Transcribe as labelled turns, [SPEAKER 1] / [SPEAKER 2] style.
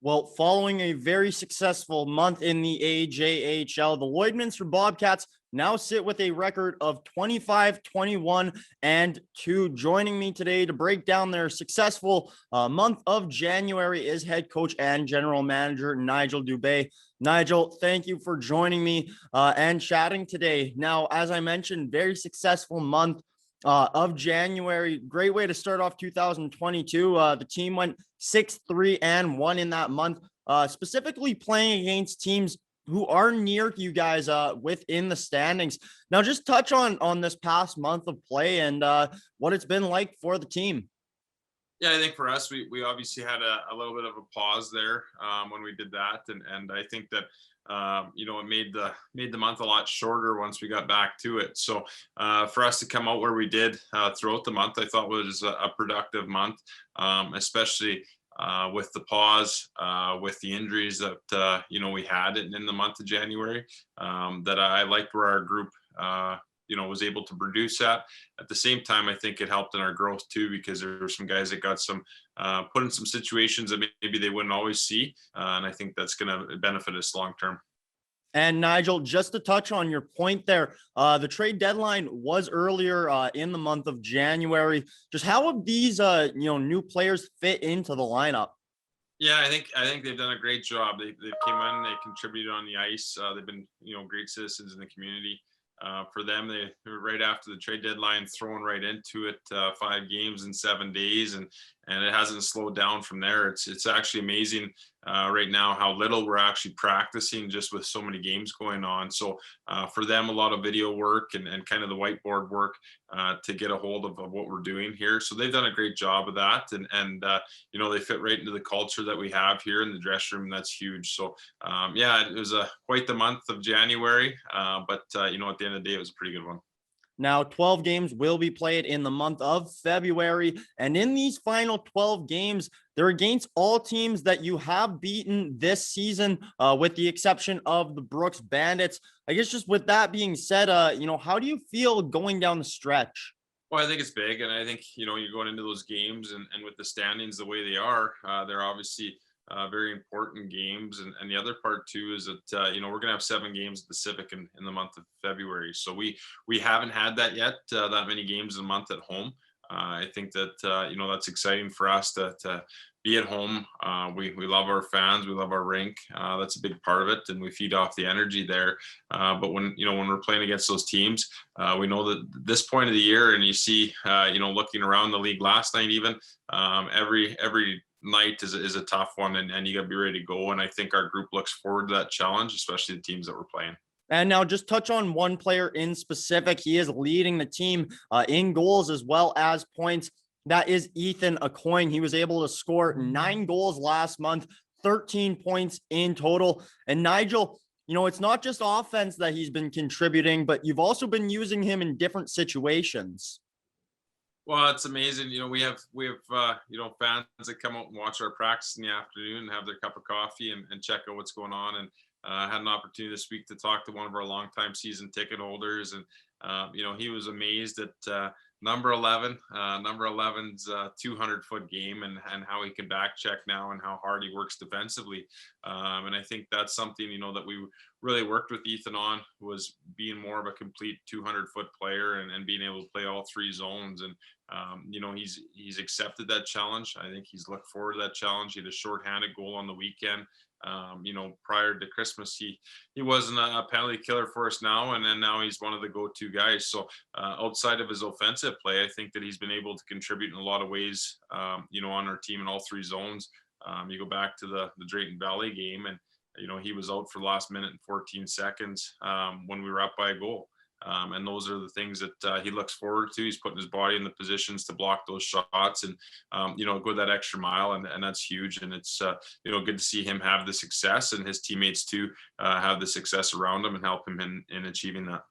[SPEAKER 1] Well, following a very successful month in the AJHL, the Lloydminster Bobcats now sit with a record of 25, 21, and 2. Joining me today to break down their successful month of January is head coach and general manager Nigel Dubé. Nigel, thank you for joining me and chatting today. Now, as I mentioned, very successful month of January. Great way to start off 2022. The team went 6-3-1 in that month, specifically playing against teams who are near you guys within the standings. Now, just touch on this past month of play and what it's been like for the team.
[SPEAKER 2] Yeah, I think for us, we obviously had a little bit of a pause there when we did that, and I think that it made the month a lot shorter once we got back to it. So for us to come out where we did throughout the month, I thought was a productive month, especially with the pause, with the injuries that we had in the month of January. That I liked where our group was able to produce that. At the same time, I think it helped in our growth too, because there were some guys that got some put in some situations that maybe they wouldn't always see, and I think that's going to benefit us long term.
[SPEAKER 1] And Nigel, just to touch on your point there, the trade deadline was earlier in the month of January. Just how have these new players fit into the lineup?
[SPEAKER 2] Yeah, I think they've done a great job. They came in, they contributed on the ice. They've been great citizens in the community. For them, they were right after the trade deadline, thrown right into it. 5 games in 7 days, and it hasn't slowed down from there. It's actually amazing right now how little we're actually practicing, just with so many games going on. So for them, a lot of video work and kind of the whiteboard work to get a hold of what we're doing here. So they've done a great job of that, and they fit right into the culture that we have here in the dressing room. That's huge. So it was quite the month of January, but at the end of the day, it was a pretty good one.
[SPEAKER 1] Now, 12 games will be played in the month of February. And in these final 12 games, they're against all teams that you have beaten this season, with the exception of the Brooks Bandits. I guess just with that being said, how do you feel going down the stretch?
[SPEAKER 2] Well, I think it's big. And I think, you're going into those games and with the standings the way they are, they're obviously very important games. And the other part too is that we're going to have 7 games at the Civic in the month of February. So we haven't had that yet, that many games a month at home. I think that that's exciting for us to be at home. We love our fans, we love our rink. That's a big part of it, and we feed off the energy there. But when we're playing against those teams, we know that this point of the year, and you see looking around the league last night, even every night is a tough one, and you got to be ready to go. And I think our group looks forward to that challenge, especially the teams that we're playing.
[SPEAKER 1] And now just touch on one player in specific. He is leading the team in goals as well as points. That is Ethan Aucoin. He was able to score 9 goals last month, 13 points in total. And Nigel, it's not just offense that he's been contributing, but you've also been using him in different situations.
[SPEAKER 2] Well, it's amazing. We have fans that come out and watch our practice in the afternoon and have their cup of coffee and check out what's going on. And had an opportunity this week to talk to one of our longtime season ticket holders, and he was amazed at number 11. Number 11's 200-foot game, and how he can back check now and how hard he works defensively. And I think that's something that we really worked with Ethan on, was being more of a complete 200-foot player and being able to play all 3 zones. And he's accepted that challenge. I think he's looked forward to that challenge. He had a shorthanded goal on the weekend. Prior to Christmas, he wasn't a penalty killer for us now, and then now he's one of the go-to guys. So outside of his offensive play, I think that he's been able to contribute in a lot of ways, on our team in all 3 zones. You go back to the Drayton Valley game, and he was out for the last minute and 14 seconds when we were up by a goal. And those are the things that he looks forward to. He's putting his body in the positions to block those shots and, go that extra mile. And that's huge. And it's, good to see him have the success, and his teammates too have the success around him and help him in achieving that.